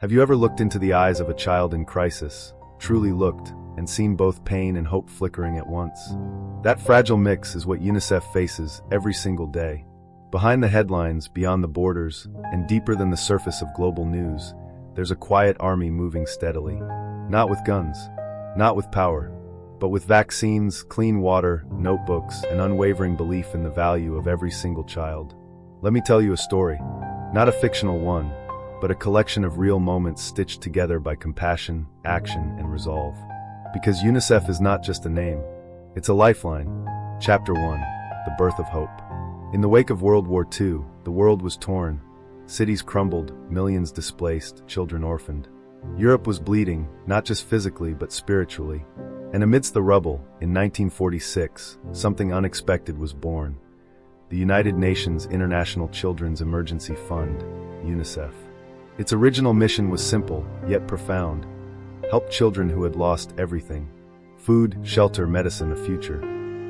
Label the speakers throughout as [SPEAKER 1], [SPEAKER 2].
[SPEAKER 1] Have you ever looked into the eyes of a child in crisis, truly looked, and seen both pain and hope flickering at once? That fragile mix is what UNICEF faces every single day. Behind the headlines, beyond the borders, and deeper than the surface of global news, there's a quiet army moving steadily. Not with guns, not with power, but with vaccines, clean water, notebooks, and unwavering belief in the value of every single child. Let me tell you a story, not a fictional one, but a collection of real moments stitched together by compassion, action, and resolve. Because UNICEF is not just a name, it's a lifeline. Chapter 1, The Birth of Hope. In the wake of World War II, the world was torn. Cities crumbled, millions displaced, children orphaned. Europe was bleeding, not just physically but spiritually. And amidst the rubble, in 1946, something unexpected was born. The United Nations International Children's Emergency Fund, UNICEF. Its original mission was simple, yet profound. Help children who had lost everything. Food, shelter, medicine, a future.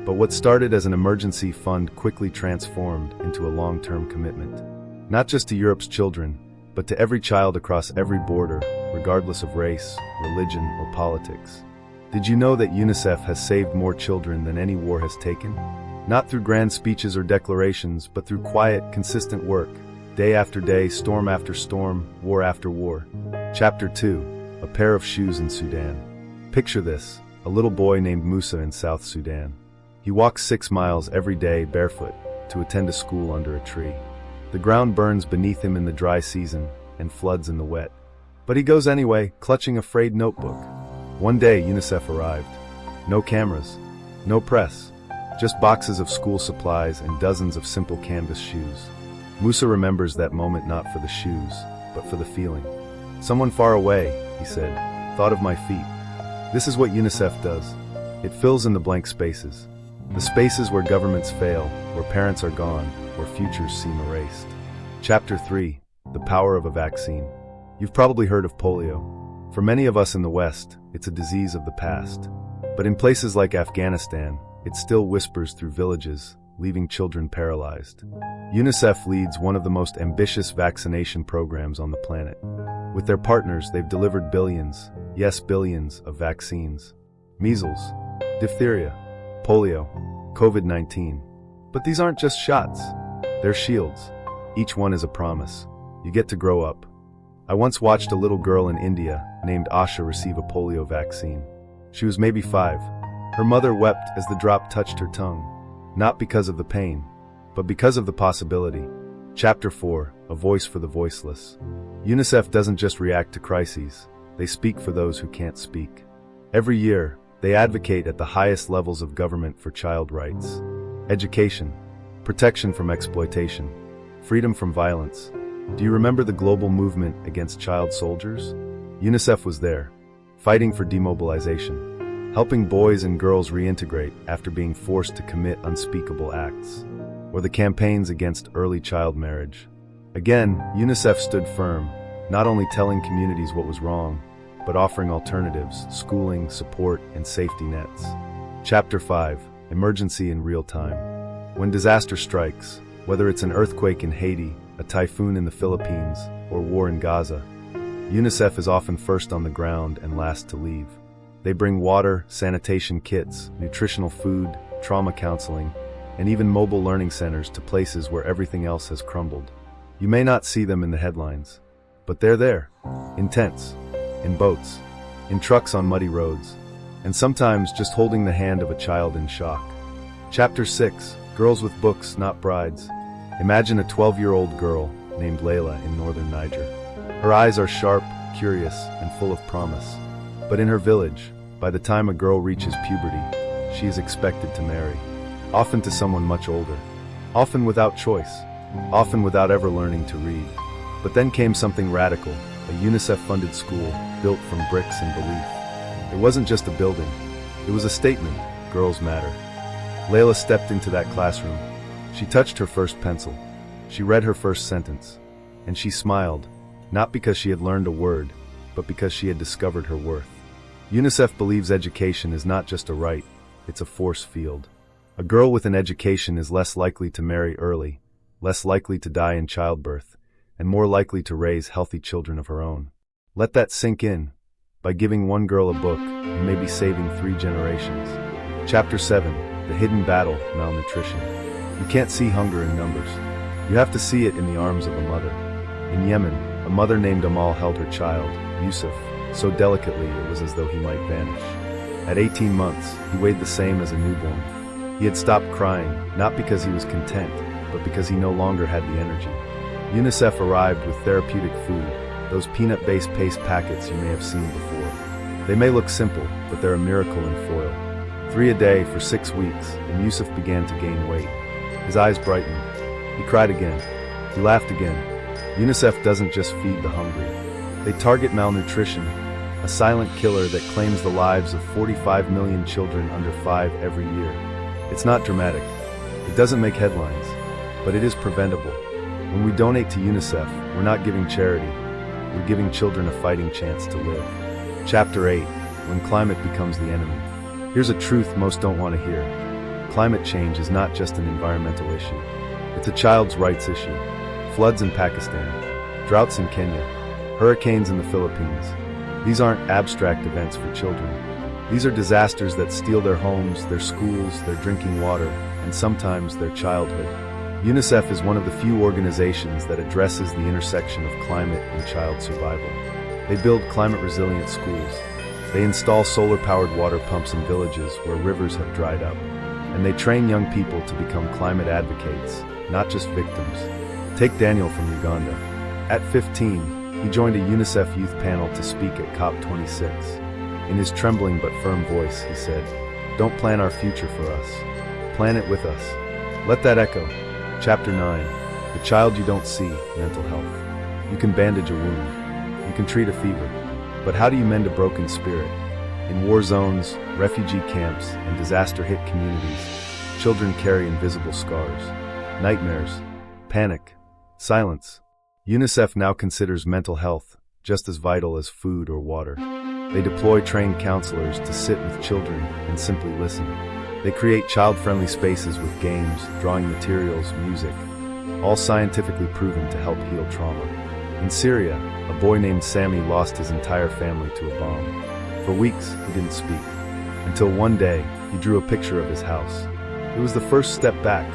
[SPEAKER 1] But what started as an emergency fund quickly transformed into a long-term commitment. Not just to Europe's children, but to every child across every border, regardless of race, religion, or politics. Did you know that UNICEF has saved more children than any war has taken? Not through grand speeches or declarations, but through quiet, consistent work. Day after day, storm after storm, war after war. Chapter 2, A Pair of Shoes in Sudan. Picture this, a little boy named Musa in South Sudan. He walks 6 miles every day barefoot to attend a school under a tree. The ground burns beneath him in the dry season and floods in the wet. But he goes anyway, clutching a frayed notebook. One day, UNICEF arrived. No cameras, no press, just boxes of school supplies and dozens of simple canvas shoes. Musa remembers that moment not for the shoes, but for the feeling. Someone far away, he said, thought of my feet. This is what UNICEF does. It fills in the blank spaces. The spaces where governments fail, where parents are gone, where futures seem erased. Chapter 3, The Power of a Vaccine. You've probably heard of polio. For many of us in the West, it's a disease of the past. But in places like Afghanistan, it still whispers through villages, leaving children paralyzed. UNICEF leads one of the most ambitious vaccination programs on the planet. With their partners, they've delivered billions, yes, billions, of vaccines. Measles, diphtheria, polio, COVID-19. But these aren't just shots. They're shields. Each one is a promise. You get to grow up. I once watched a little girl in India named Asha receive a polio vaccine. She was maybe 5. Her mother wept as the drop touched her tongue. Not because of the pain, but because of the possibility. Chapter 4, A Voice for the Voiceless. UNICEF doesn't just react to crises. They speak for those who can't speak. Every year, they advocate at the highest levels of government for child rights. Education, protection from exploitation, freedom from violence. Do you remember the global movement against child soldiers? UNICEF was there, fighting for demobilization, helping boys and girls reintegrate after being forced to commit unspeakable acts. Or the campaigns against early child marriage. Again, UNICEF stood firm, not only telling communities what was wrong, but offering alternatives, schooling, support, and safety nets. Chapter 5, Emergency in Real Time. When disaster strikes, whether it's an earthquake in Haiti, a typhoon in the Philippines, or war in Gaza, UNICEF is often first on the ground and last to leave. They bring water, sanitation kits, nutritional food, trauma counseling, and even mobile learning centers to places where everything else has crumbled. You may not see them in the headlines, but they're there, in tents, in boats, in trucks on muddy roads, and sometimes just holding the hand of a child in shock. Chapter 6, Girls with Books, Not Brides. Imagine a 12-year-old girl named Layla in northern Niger. Her eyes are sharp, curious, and full of promise. But in her village, by the time a girl reaches puberty, she is expected to marry. Often to someone much older. Often without choice. Often without ever learning to read. But then came something radical, a UNICEF-funded school built from bricks and belief. It wasn't just a building. It was a statement, girls matter. Layla stepped into that classroom. She touched her first pencil. She read her first sentence. And she smiled, not because she had learned a word, but because she had discovered her worth. UNICEF believes education is not just a right, it's a force field. A girl with an education is less likely to marry early, less likely to die in childbirth, and more likely to raise healthy children of her own. Let that sink in. By giving one girl a book, you may be saving 3 generations. Chapter 7. The Hidden Battle, Malnutrition. You can't see hunger in numbers. You have to see it in the arms of a mother. In Yemen, a mother named Amal held her child, Yusuf, so delicately it was as though he might vanish. At 18 months, he weighed the same as a newborn. He had stopped crying, not because he was content, but because he no longer had the energy. UNICEF arrived with therapeutic food, those peanut-based paste packets you may have seen before. They may look simple, but they're a miracle in foil. 3 a day for 6 weeks, and Yusuf began to gain weight. His eyes brightened. He cried again. He laughed again. UNICEF doesn't just feed the hungry. They target malnutrition, a silent killer that claims the lives of 45 million children under 5 every year. It's not dramatic. It doesn't make headlines, but it is preventable. When we donate to UNICEF, we're not giving charity. We're giving children a fighting chance to live. Chapter 8. When Climate Becomes the Enemy. Here's a truth most don't want to hear. Climate change is not just an environmental issue. It's a child's rights issue. Floods in Pakistan, droughts in Kenya, hurricanes in the Philippines. These aren't abstract events for children. These are disasters that steal their homes, their schools, their drinking water, and sometimes their childhood. UNICEF is one of the few organizations that addresses the intersection of climate and child survival. They build climate-resilient schools. They install solar-powered water pumps in villages where rivers have dried up. And they train young people to become climate advocates, not just victims. Take Daniel from Uganda. At 15, he joined a UNICEF youth panel to speak at COP26. In his trembling but firm voice, he said, "Don't plan our future for us. Plan it with us." Let that echo. Chapter 9. The Child You Don't See, Mental Health. You can bandage a wound. You can treat a fever. But how do you mend a broken spirit? In war zones, refugee camps, and disaster-hit communities, children carry invisible scars. Nightmares, panic, silence. UNICEF now considers mental health just as vital as food or water. They deploy trained counselors to sit with children and simply listen. They create child-friendly spaces with games, drawing materials, music, all scientifically proven to help heal trauma. In Syria, a boy named Sammy lost his entire family to a bomb. For weeks, he didn't speak. Until one day, he drew a picture of his house. It was the first step back.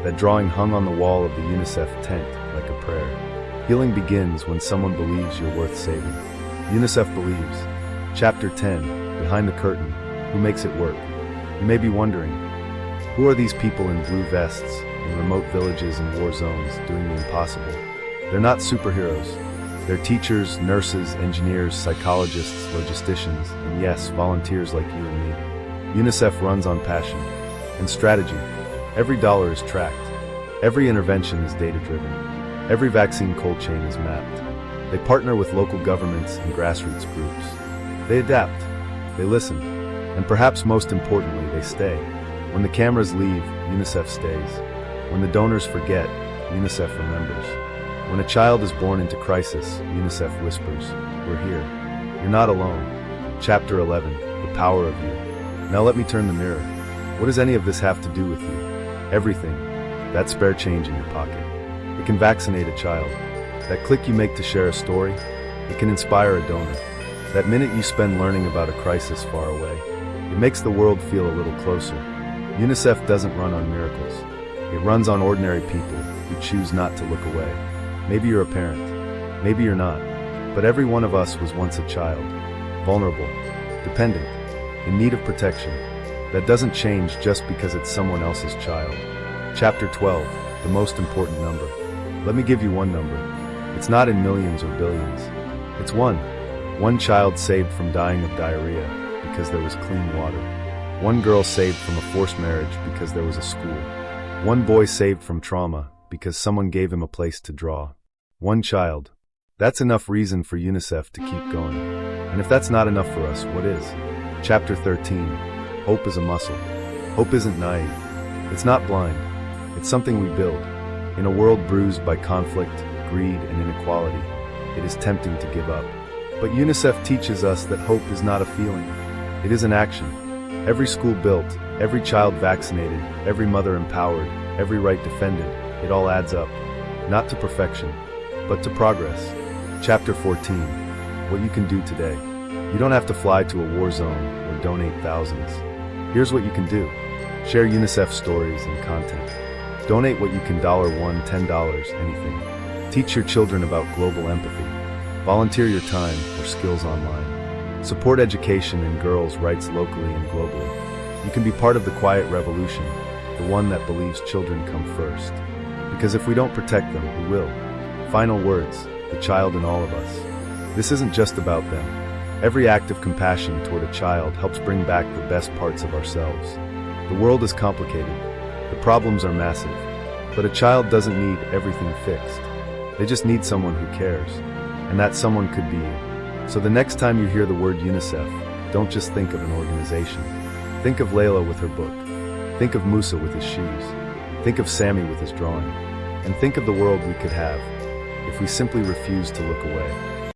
[SPEAKER 1] That drawing hung on the wall of the UNICEF tent like a prayer. Healing begins when someone believes you're worth saving. UNICEF believes. Chapter 10. Behind the Curtain. Who makes it work? You may be wondering, who are these people in blue vests, in remote villages and war zones, doing the impossible? They're not superheroes. They're teachers, nurses, engineers, psychologists, logisticians, and yes, volunteers like you and me. UNICEF runs on passion and strategy. Every dollar is tracked. Every intervention is data-driven. Every vaccine cold chain is mapped. They partner with local governments and grassroots groups. They adapt. They listen. And perhaps most importantly, they stay. When the cameras leave, UNICEF stays. When the donors forget, UNICEF remembers. When a child is born into crisis, UNICEF whispers, "We're here. You're not alone." Chapter 11. The Power of You. Now let me turn the mirror. What does any of this have to do with you? Everything. That spare change in your pocket. It can vaccinate a child. That click you make to share a story. It can inspire a donor. That minute you spend learning about a crisis far away. It makes the world feel a little closer. UNICEF doesn't run on miracles. It runs on ordinary people who choose not to look away. Maybe you're a parent. Maybe you're not. But every one of us was once a child. Vulnerable. Dependent. In need of protection. That doesn't change just because it's someone else's child. Chapter 12. The most important number. Let me give you one number. It's not in millions or billions. It's one. One child saved from dying of diarrhea because there was clean water. One girl saved from a forced marriage because there was a school. One boy saved from trauma because someone gave him a place to draw. One child. That's enough reason for UNICEF to keep going. And if that's not enough for us, what is? Chapter 13. Hope is a muscle. Hope isn't naive. It's not blind. It's something we build. In a world bruised by conflict, greed, and inequality, it is tempting to give up. But UNICEF teaches us that hope is not a feeling. It is an action. Every school built, every child vaccinated, every mother empowered, every right defended, it all adds up. Not to perfection, but to progress. Chapter 14. what you can do today. You don't have to fly to a war zone or donate thousands. Here's what you can do. Share UNICEF stories and content. Donate what you can, $1, $10, anything. Teach your children about global empathy. Volunteer your time or skills online. Support education and girls' rights locally and globally. You can be part of the quiet revolution, the one that believes children come first. Because if we don't protect them, who will? Final words, the child in all of us. This isn't just about them. Every act of compassion toward a child helps bring back the best parts of ourselves. The world is complicated. The problems are massive. But a child doesn't need everything fixed. They just need someone who cares. And that someone could be you. So the next time you hear the word UNICEF, don't just think of an organization. Think of Layla with her book. Think of Musa with his shoes. Think of Sammy with his drawing. And think of the world we could have if we simply refuse to look away.